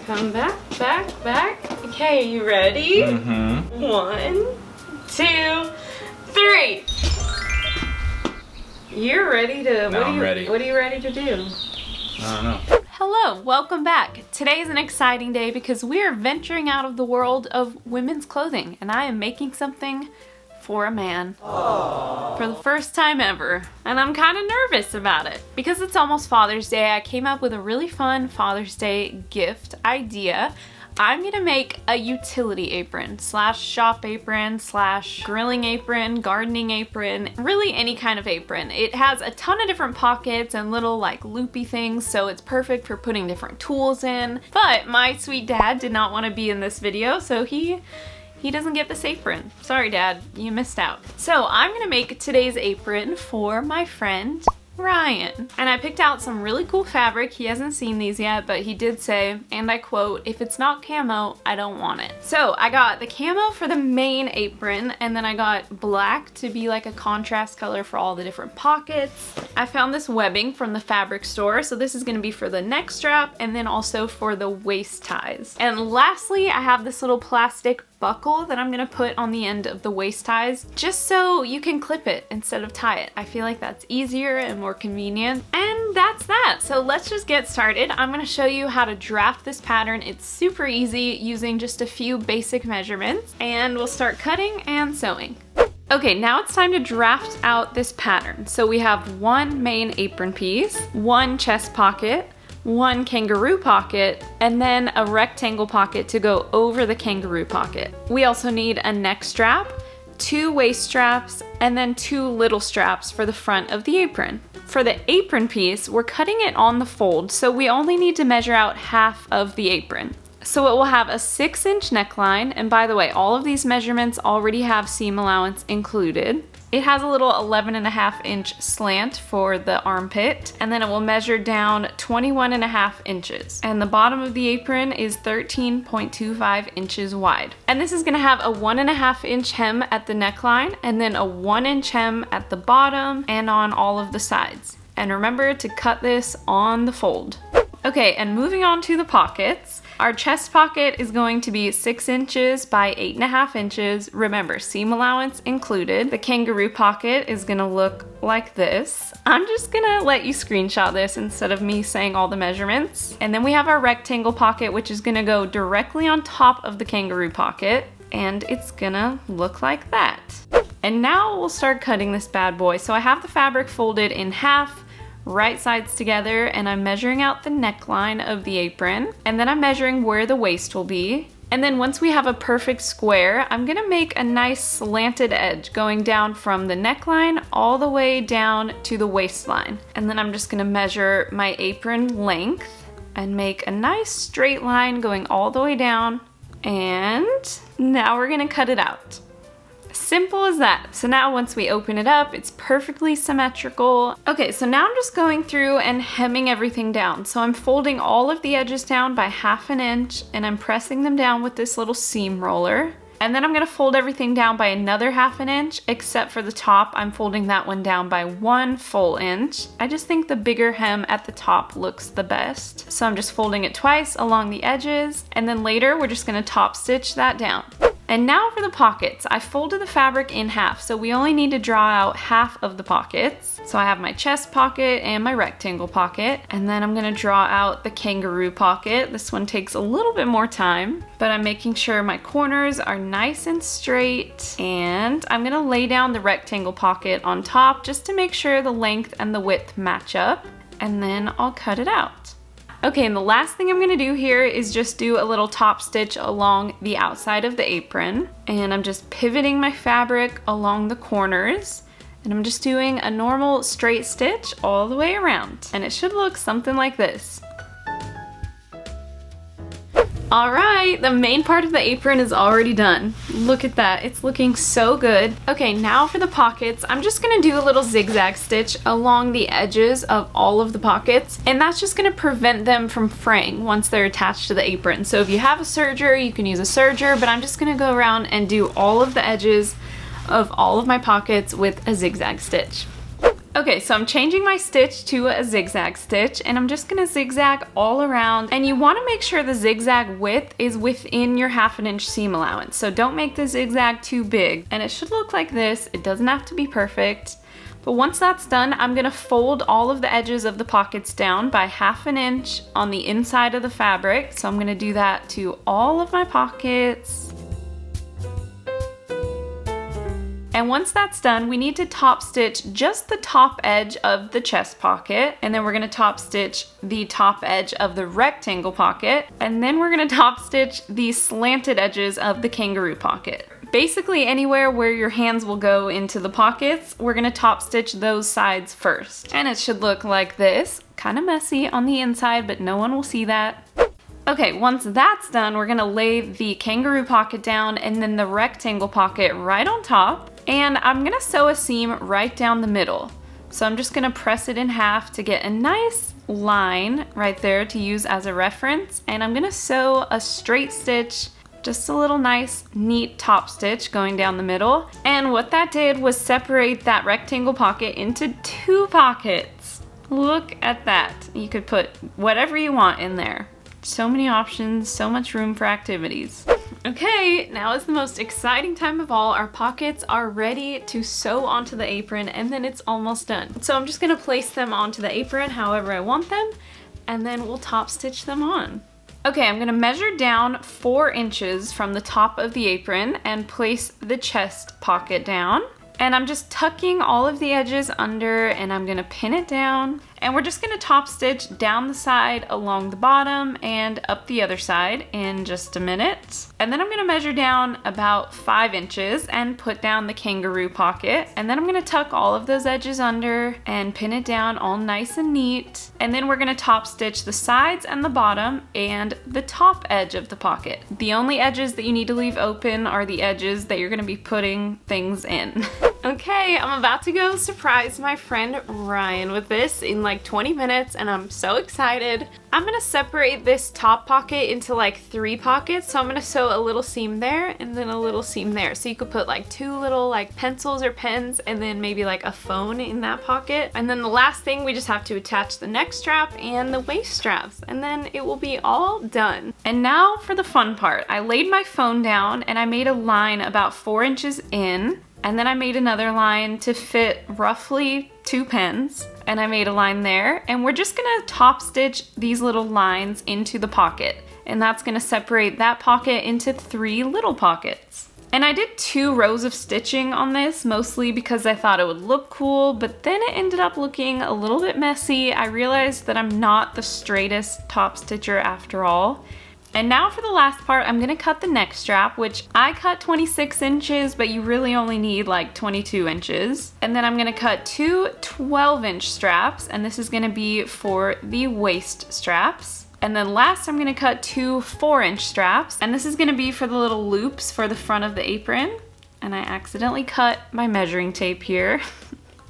Come back, back. Okay, you ready? Mm-hmm. 1, 2, 3. You're ready to... No, I'm ready. What are you ready to do? I don't know. Hello, welcome back. Today is an exciting day because we are venturing out of the world of women's clothing, and I am making something for a man. Aww. For the first time ever. And I'm kind of nervous about it. Because it's almost Father's Day, I came up with a really fun Father's Day gift idea. I'm gonna make a utility apron / shop apron / grilling apron, gardening apron, really any kind of apron. It has a ton of different pockets and little like loopy things, so it's perfect for putting different tools in. But my sweet dad did not want to be in this video, so he doesn't get this apron. Sorry, Dad, you missed out. So I'm gonna make today's apron for my friend Ryan. And I picked out some really cool fabric. He hasn't seen these yet, but he did say, and I quote, "If it's not camo, I don't want it." So I got the camo for the main apron, and then I got black to be like a contrast color for all the different pockets. I found this webbing from the fabric store, so this is gonna be for the neck strap and then also for the waist ties. And lastly, I have this little plastic buckle that I'm gonna put on the end of the waist ties just so you can clip it instead of tie it. I feel like that's easier and more convenient. And that's that. So let's just get started. I'm gonna show you how to draft this pattern. It's super easy using just a few basic measurements, and we'll start cutting and sewing. Okay, now it's time to draft out this pattern. So we have one main apron piece, one chest pocket, one kangaroo pocket, and then a rectangle pocket to go over the kangaroo pocket. We also need a neck strap, 2 waist straps, and then 2 little straps for the front of the apron. For the apron piece, we're cutting it on the fold, so we only need to measure out half of the apron. So it will have a 6-inch neckline, and by the way, all of these measurements already have seam allowance included. It has a little 11.5-inch slant for the armpit, and then it will measure down 21.5 inches. And the bottom of the apron is 13.25 inches wide. And this is gonna have a 1.5-inch hem at the neckline, and then a 1-inch hem at the bottom and on all of the sides. And remember to cut this on the fold. Okay, and moving on to the pockets. Our chest pocket is going to be 6 inches by 8.5 inches. Remember, seam allowance included. The kangaroo pocket is gonna look like this. I'm just gonna let you screenshot this instead of me saying all the measurements. And then we have our rectangle pocket, which is gonna go directly on top of the kangaroo pocket, and it's gonna look like that. And now we'll start cutting this bad boy. So I have the fabric folded in half, right sides together, and I'm measuring out the neckline of the apron, and then I'm measuring where the waist will be. And then once we have a perfect square, I'm gonna make a nice slanted edge going down from the neckline all the way down to the waistline. And then I'm just gonna measure my apron length and make a nice straight line going all the way down. And now we're gonna cut it out. Simple as that. So now once we open it up, it's perfectly symmetrical. Okay, so now I'm just going through and hemming everything down. So I'm folding all of the edges down by 1/2 inch, and I'm pressing them down with this little seam roller. And then I'm gonna fold everything down by another 1/2 inch, except for the top. I'm folding that one down by 1 full inch. I just think the bigger hem at the top looks the best. So I'm just folding it twice along the edges, and then later we're just gonna top stitch that down. And now for the pockets. I folded the fabric in half, so we only need to draw out half of the pockets. So I have my chest pocket and my rectangle pocket, and then I'm gonna draw out the kangaroo pocket. This one takes a little bit more time, but I'm making sure my corners are nice and straight, and I'm gonna lay down the rectangle pocket on top just to make sure the length and the width match up, and then I'll cut it out. Okay, and the last thing I'm gonna do here is just do a little top stitch along the outside of the apron. And I'm just pivoting my fabric along the corners. And I'm just doing a normal straight stitch all the way around. And it should look something like this. All right, the main part of the apron is already done. Look at that, it's looking so good. Okay, now for the pockets, I'm just gonna do a little zigzag stitch along the edges of all of the pockets, and that's just gonna prevent them from fraying once they're attached to the apron. So if you have a serger, you can use a serger, but I'm just gonna go around and do all of the edges of all of my pockets with a zigzag stitch. Okay, so I'm changing my stitch to a zigzag stitch, and I'm just gonna zigzag all around, and you wanna make sure the zigzag width is within your 1/2 inch seam allowance. So don't make the zigzag too big, and it should look like this. It doesn't have to be perfect. But once that's done, I'm gonna fold all of the edges of the pockets down by 1/2 inch on the inside of the fabric. So I'm gonna do that to all of my pockets. And once that's done, we need to top stitch just the top edge of the chest pocket, and then we're gonna top stitch the top edge of the rectangle pocket, and then we're gonna top stitch the slanted edges of the kangaroo pocket. Basically anywhere where your hands will go into the pockets, we're gonna top stitch those sides first. And it should look like this, kind of messy on the inside, but no one will see that. Okay, once that's done, we're gonna lay the kangaroo pocket down and then the rectangle pocket right on top. And I'm gonna sew a seam right down the middle. So I'm just gonna press it in half to get a nice line right there to use as a reference. And I'm gonna sew a straight stitch, just a little nice, neat top stitch going down the middle. And what that did was separate that rectangle pocket into 2 pockets. Look at that. You could put whatever you want in there. So many options, so much room for activities. Okay, now is the most exciting time of all. Our pockets are ready to sew onto the apron, and then it's almost done. So I'm just gonna place them onto the apron however I want them, and then we'll top stitch them on. Okay, I'm gonna measure down 4 inches from the top of the apron and place the chest pocket down. And I'm just tucking all of the edges under, and I'm gonna pin it down. And we're just gonna top stitch down the side along the bottom and up the other side in just a minute. And then I'm gonna measure down about 5 inches and put down the kangaroo pocket. And then I'm gonna tuck all of those edges under and pin it down all nice and neat. And then we're gonna top stitch the sides and the bottom and the top edge of the pocket. The only edges that you need to leave open are the edges that you're gonna be putting things in. Okay, I'm about to go surprise my friend Ryan with this in like 20 minutes, and I'm so excited. I'm gonna separate this top pocket into like 3 pockets. So I'm gonna sew a little seam there and then a little seam there. So you could put like 2 little like pencils or pens and then maybe like a phone in that pocket. And then the last thing, we just have to attach the neck strap and the waist straps, and then it will be all done. And now for the fun part. I laid my phone down and I made a line about 4 inches in. And then I made another line to fit roughly 2 pens, and I made a line there, and we're just gonna top stitch these little lines into the pocket, and that's gonna separate that pocket into 3 little pockets. And I did 2 rows of stitching on this, mostly because I thought it would look cool, but then it ended up looking a little bit messy. I realized that I'm not the straightest top stitcher after all. And now for the last part, I'm gonna cut the neck strap, which I cut 26 inches, but you really only need like 22 inches. And then I'm gonna cut 2 12-inch straps, and this is gonna be for the waist straps. And then last, I'm gonna cut 2 4-inch straps, and this is gonna be for the little loops for the front of the apron. And I accidentally cut my measuring tape here.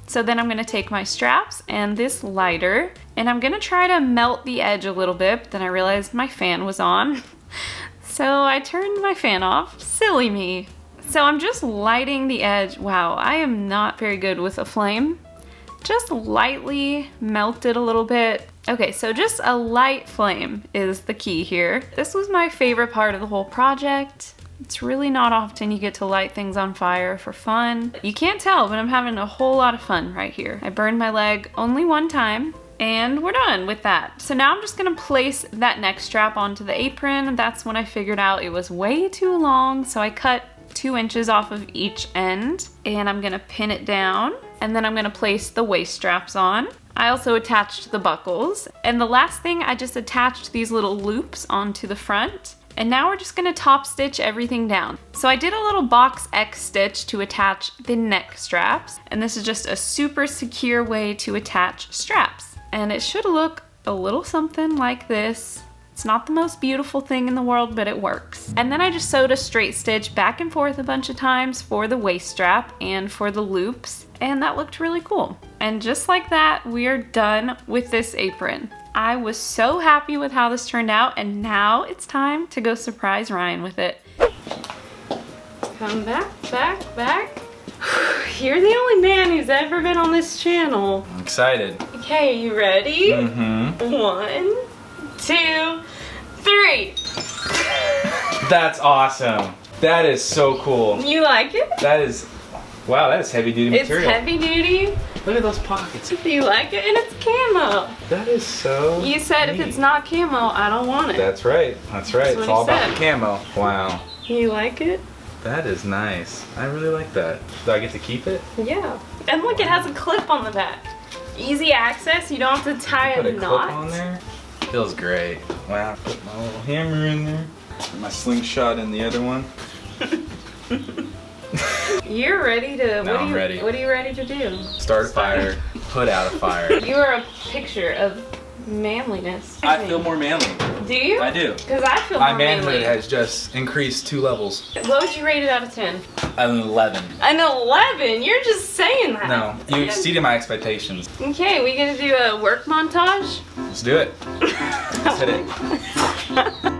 So then I'm gonna take my straps and this lighter, and I'm gonna try to melt the edge a little bit, but then I realized my fan was on. So I turned my fan off. Silly me. So I'm just lighting the edge. Wow, I am not very good with a flame. Just lightly melt it a little bit. Okay, so just a light flame is the key here. This was my favorite part of the whole project. It's really not often you get to light things on fire for fun. You can't tell, but I'm having a whole lot of fun right here. I burned my leg only 1 time, and we're done with that. So now I'm just gonna place that neck strap onto the apron. That's when I figured out it was way too long, so I cut 2 inches off of each end, and I'm gonna pin it down, and then I'm gonna place the waist straps on. I also attached the buckles, and the last thing, I just attached these little loops onto the front. And now we're just gonna top stitch everything down. So I did a little box X stitch to attach the neck straps, and this is just a super secure way to attach straps. And it should look a little something like this. It's not the most beautiful thing in the world, but it works. And then I just sewed a straight stitch back and forth a bunch of times for the waist strap and for the loops, and that looked really cool. And just like that, we are done with this apron. I was so happy with how this turned out, and now it's time to go surprise Ryan with it. Come back, back, back. You're the only man who's ever been on this channel. I'm excited. Okay, you ready? Mm-hmm. 1, 2, 3. That's awesome. That is so cool. You like it? That is, wow, that is heavy duty material. It's heavy duty. Look at those pockets. You like it? And it's camo. That is so You said neat. if it's not camo, I don't want it. That's right. That's right. That's It's what all he about the said. camo. Wow. You like it? That is nice. I really like that. Do I get to keep it? Yeah. And look, it has a clip on the back. Easy access. You don't have to tie Put a a clip knot. on there. Feels great. Wow. Put my little hammer in there. And my slingshot in the other one. You're ready to. Now I'm ready. What are you ready to do? Start a fire. Put out a fire. You are a picture of manliness. I feel more manly. Do you? I do. Because I feel more My manhood manly. has just increased 2 levels. What would you rate it out of 10? An 11. An 11? You're just saying that. No, you exceeded my expectations. Okay, we gonna do a work montage? Let's do it. Let's hit it.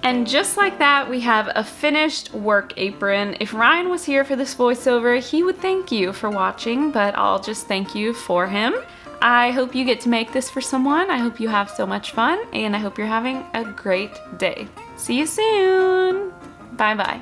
And just like that, we have a finished work apron. If Ryan was here for this voiceover, he would thank you for watching, but I'll just thank you for him. I hope you get to make this for someone. I hope you have so much fun, and I hope you're having a great day. See you soon. Bye-bye.